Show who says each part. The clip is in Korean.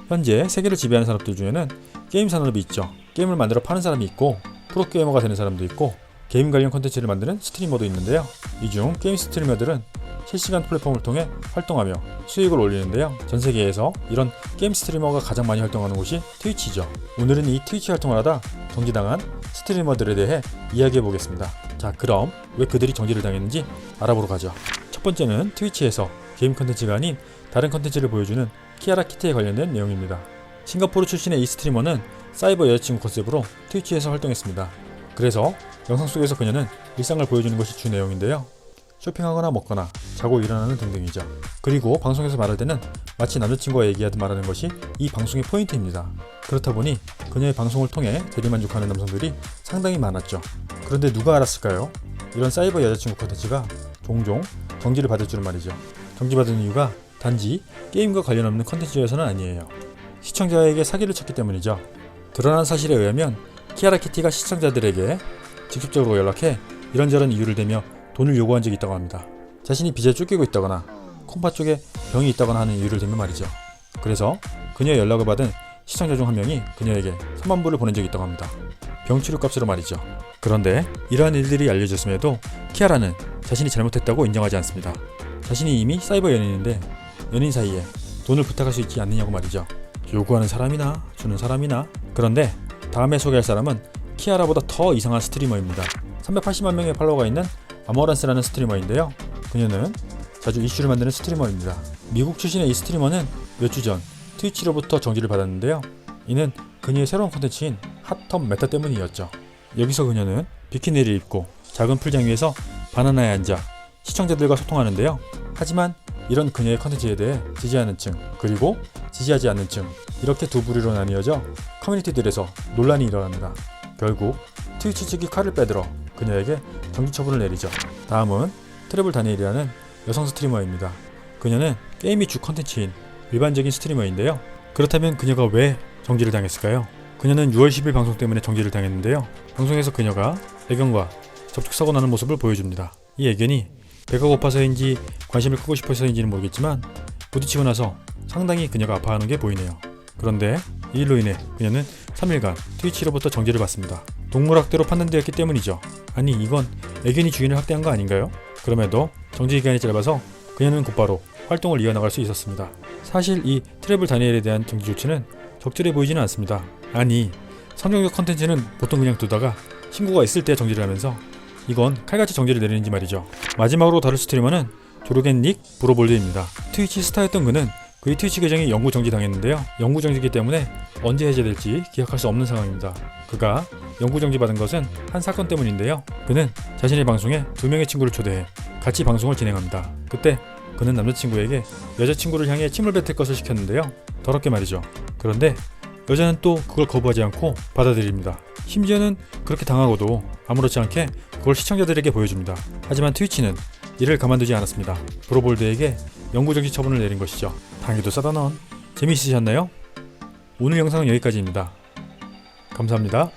Speaker 1: 현재 세계를 지배하는 산업들 중에는 게임 산업이 있죠. 게임을 만들어 파는 사람이 있고 프로게이머가 되는 사람도 있고 게임 관련 콘텐츠를 만드는 스트리머도 있는데요. 이 중 게임 스트리머들은 실시간 플랫폼을 통해 활동하며 수익을 올리는데요. 전 세계에서 이런 게임 스트리머가 가장 많이 활동하는 곳이 트위치죠. 오늘은 이 트위치 활동을 하다 정지당한 스트리머들에 대해 이야기해 보겠습니다. 자, 그럼 왜 그들이 정지를 당했는지 알아보러 가죠. 첫 번째는 트위치에서 게임 컨텐츠가 아닌 다른 컨텐츠를 보여주는 키아라 키티에 관련된 내용입니다. 싱가포르 출신의 이 스트리머는 사이버 여자친구 컨셉으로 트위치에서 활동했습니다. 그래서 영상 속에서 그녀는 일상을 보여주는 것이 주 내용인데요. 쇼핑하거나 먹거나 자고 일어나는 등등이죠. 그리고 방송에서 말할 때는 마치 남자친구와 얘기하듯 말하는 것이 이 방송의 포인트입니다. 그렇다 보니 그녀의 방송을 통해 대리만족하는 남성들이 상당히 많았죠. 그런데 누가 알았을까요? 이런 사이버 여자친구 컨텐츠가 종종 정지를 받을 줄은 말이죠. 정지받은 이유가 단지 게임과 관련 없는 컨텐츠여서는 아니에요. 시청자에게 사기를 쳤기 때문이죠. 드러난 사실에 의하면 키아라 키티가 시청자들에게 직접적으로 연락해 이런저런 이유를 대며 돈을 요구한 적이 있다고 합니다. 자신이 빚에 쫓기고 있다거나 콩팥 쪽에 병이 있다거나 하는 이유를 대며 말이죠. 그래서 그녀의 연락을 받은 시청자 중 한 명이 그녀에게 3만 불을 보낸 적이 있다고 합니다. 병 치료값으로 말이죠. 그런데 이러한 일들이 알려졌음에도 키아라는 자신이 잘못했다고 인정하지 않습니다. 자신이 이미 사이버 연인인데 연인 사이에 돈을 부탁할 수 있지 않느냐고 말이죠. 요구하는 사람이나 주는 사람이나. 그런데 다음에 소개할 사람은 키아라보다 더 이상한 스트리머입니다. 380만 명의 팔로워가 있는 아머란스라는 스트리머인데요. 그녀는 자주 이슈를 만드는 스트리머입니다. 미국 출신의 이 스트리머는 몇 주 전 트위치로부터 정지를 받았는데요. 이는 그녀의 새로운 콘텐츠인 핫텀 메타 때문이었죠. 여기서 그녀는 비키니를 입고 작은 풀장 위에서 바나나에 앉아 시청자들과 소통하는데요. 하지만 이런 그녀의 컨텐츠에 대해 지지하는 층 그리고 지지하지 않는 층, 이렇게 두 부류로 나뉘어져 커뮤니티들에서 논란이 일어납니다. 결국 트위치 측이 칼을 빼들어 그녀에게 정지 처분을 내리죠. 다음은 트래블 다니엘이라는 여성 스트리머입니다. 그녀는 게임이 주 컨텐츠인 일반적인 스트리머인데요. 그렇다면 그녀가 왜 정지를 당했을까요? 그녀는 6월 10일 방송 때문에 정지를 당했는데요. 방송에서 그녀가 애견과 접촉사고 나는 모습을 보여줍니다. 이 애견이 배가 고파서인지 관심을 끄고 싶어서인지는 모르겠지만 부딪히고 나서 상당히 그녀가 아파하는 게 보이네요. 그런데 이 일로 인해 그녀는 3일간 트위치로부터 정지를 받습니다. 동물학대로 판단되었기 때문이죠. 아니, 이건 애견이 주인을 학대한 거 아닌가요? 그럼에도 정지 기간이 짧아서 그녀는 곧바로 활동을 이어나갈 수 있었습니다. 사실 이 트래블 다니엘에 대한 정지 조치는 적절해 보이지는 않습니다. 아니, 성경적 컨텐츠는 보통 그냥 두다가 신고가 있을 때 정지를 하면서 이건 칼같이 정지를 내리는지 말이죠. 마지막으로 다룰 스트리머는 조르겐 닉 브로볼드입니다. 트위치 스타였던 그는 그의 트위치 계정이 영구 정지당했는데요. 영구 정지이기 때문에 언제 해제될지 기약할 수 없는 상황입니다. 그가 영구 정지받은 것은 한 사건 때문인데요. 그는 자신의 방송에 2명의 친구를 초대해 같이 방송을 진행합니다. 그때 그는 남자친구에게 여자친구를 향해 침을 뱉을 것을 시켰는데요. 더럽게 말이죠. 그런데 여자는 또 그걸 거부하지 않고 받아들입니다. 심지어는 그렇게 당하고도 아무렇지 않게 그걸 시청자들에게 보여줍니다. 하지만 트위치는 이를 가만두지 않았습니다. 브로볼드에게 영구정지 처분을 내린 것이죠. 당해도 싸다 넌. 재미있으셨나요? 오늘 영상은 여기까지입니다. 감사합니다.